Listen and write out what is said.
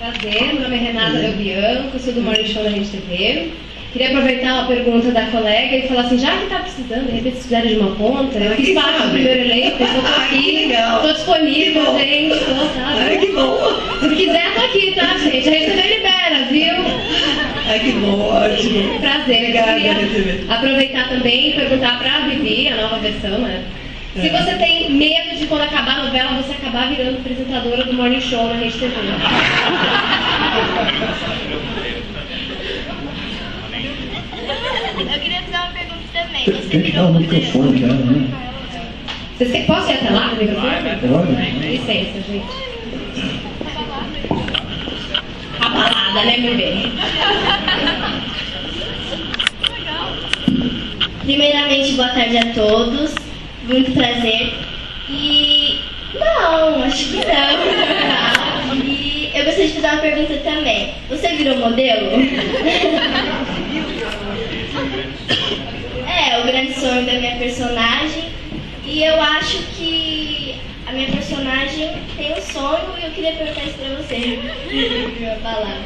Prazer, meu nome é Renata Del Bianco, sou do Morning Show da Rede TV. Queria aproveitar uma pergunta da colega e falar assim, já que está precisando, de repente, se precisarem de uma ponta, eu fiz parte do primeiro elenco, então estou aqui, estou disponível, gente, estou, sabe? Ai, que bom! Se quiser, estou aqui, tá, gente? A Rede TV libera, viu? Ai, que bom, ótimo. Prazer. Obrigada, Queria Rede TV. aproveitar também e perguntar para a Vivi, a nova versão, né? Se você tem medo de quando acabar a novela, você acabar virando apresentadora do Morning Show na Rede TV. Eu queria fazer uma pergunta também. Você Tem que dar virou o modelo? microfone já, né? Posso ir até lá com o microfone? Pode? Licença, gente. A balada, né, meu bem? Primeiramente, boa tarde a todos. Muito prazer. E... não, acho que não. E eu gostaria de fazer uma pergunta também. Você virou modelo? É, o grande sonho da minha personagem. E eu acho que a minha personagem tem um sonho e eu queria perguntar isso pra você. Uma palavra.